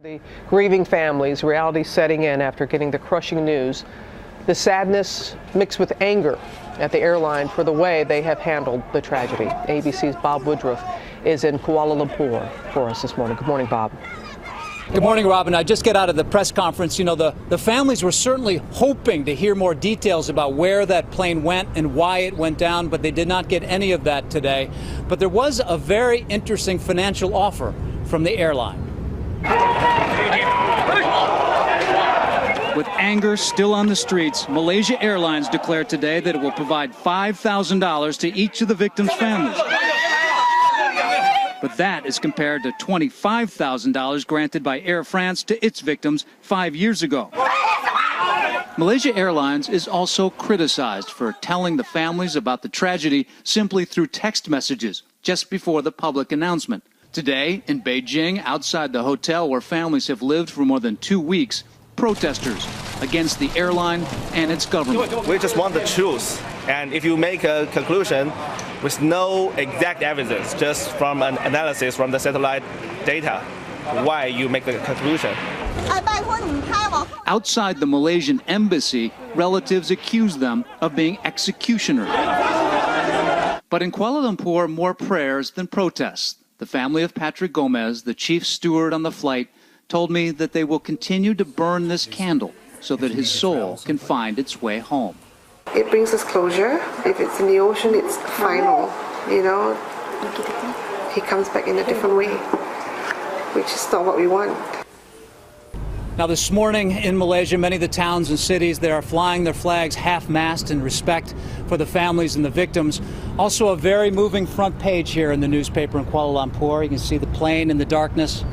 The grieving families, reality setting in after getting the crushing news. The sadness mixed with anger at the airline for the way they have handled the tragedy. ABC's Bob Woodruff is in Kuala Lumpur for us this morning. Good morning, Bob. Good morning, Robin. I just got out of the press conference. You know, the families were certainly hoping to hear more details about where that plane went and why it went down, but they did not get any of that today. But there was a very interesting financial offer from the airline. With anger still on the streets, Malaysia Airlines declared today that it will provide $5,000 to each of the victims' families. But that is compared to $25,000 granted by Air France to its victims 5 years ago. Malaysia Airlines is also criticized for telling the families about the tragedy simply through text messages just before the public announcement. Today, in Beijing, outside the hotel where families have lived for more than 2 weeks, protesters against the airline and its government. We just want the truth. And if you make a conclusion with no exact evidence, just from an analysis from the satellite data, why you make the conclusion? Outside the Malaysian embassy, relatives accuse them of being executioners. But in Kuala Lumpur, more prayers than protests. The family of Patrick Gomez, the chief steward on the flight, told me that they will continue to burn this candle so that his soul can find its way home. It brings us closure. If it's in the ocean, it's final, you know. He comes back in a different way, which is not what we want. Now, this morning in Malaysia, many of the towns and cities, they are flying their flags half-mast in respect for the families and the victims. Also, a very moving front page here in the newspaper in Kuala Lumpur. You can see the plane in the darkness.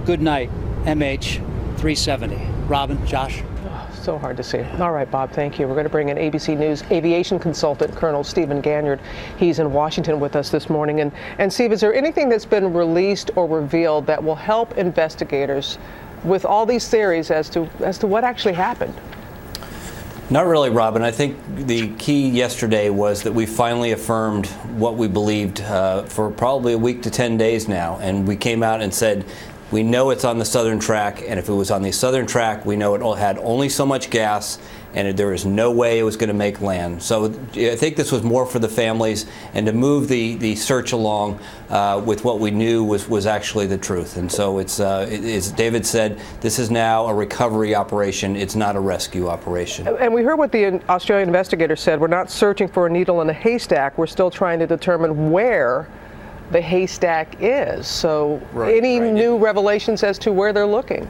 Good night, MH370. Robin, Josh. So hard to see. All right, Bob, thank you. We're going to bring in ABC News aviation consultant Colonel Stephen Ganyard. He's in Washington with us this morning. And Steve, is there anything that's been released or revealed that will help investigators with all these theories as to what actually happened? Not really, Robin. I think the key yesterday was that we finally affirmed what we believed for probably a week to 10 days now. And we came out and said, we know it's on the southern track, and if it was on the southern track, we know it all had only so much gas, and there was no way it was going to make land. So I think this was more for the families, and to move the search along with what we knew was actually the truth. And so it's, as David said, this is now a recovery operation. It's not a rescue operation. And we heard what the Australian investigator said. We're not searching for a needle in a haystack. We're still trying to determine where the haystack is. So any new revelations as to where they're looking?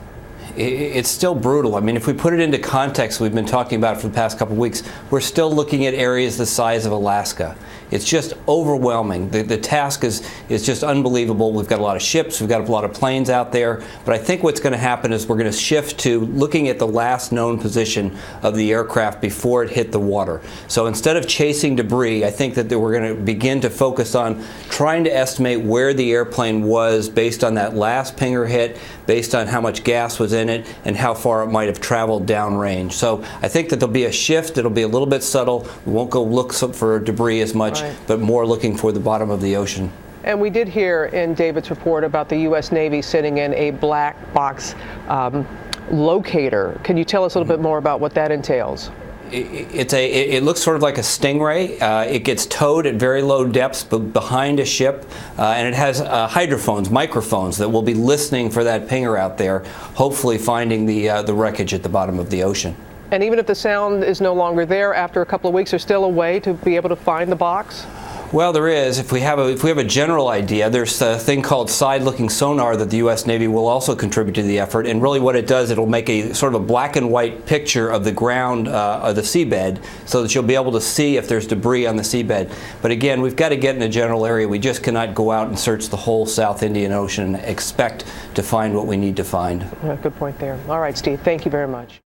It's still brutal. I mean, if we put it into context, we've been talking about it for the past couple of weeks, we're still looking at areas the size of Alaska. It's just overwhelming. The task is just unbelievable. We've got a lot of ships, we've got a lot of planes out there, but I think what's going to happen is we're going to shift to looking at the last known position of the aircraft before it hit the water. So instead of chasing debris, I think that we're going to begin to focus on trying to estimate where the airplane was based on that last pinger hit, based on how much gas was in it, and how far it might have traveled downrange. So I think that there'll be a shift. It'll be a little bit subtle. We won't go look for debris as much, but more looking for the bottom of the ocean. And we did hear in David's report about the U.S. Navy sitting in a black box locator. Can you tell us a little bit more about what that entails? It looks sort of like a stingray. It gets towed at very low depths behind a ship, and it has hydrophones, microphones that will be listening for that pinger out there, hopefully finding the wreckage at the bottom of the ocean. And even if the sound is no longer there after a couple of weeks, there's still a way to be able to find the box? Well, there is. If we have a general idea, there's a thing called side-looking sonar that the U.S. Navy will also contribute to the effort. And really what it does, it'll make a sort of a black and white picture of the ground, of the seabed, so that you'll be able to see if there's debris on the seabed. But again, we've got to get in a general area. We just cannot go out and search the whole South Indian Ocean and expect to find what we need to find. Good point there. All right, Steve, thank you very much.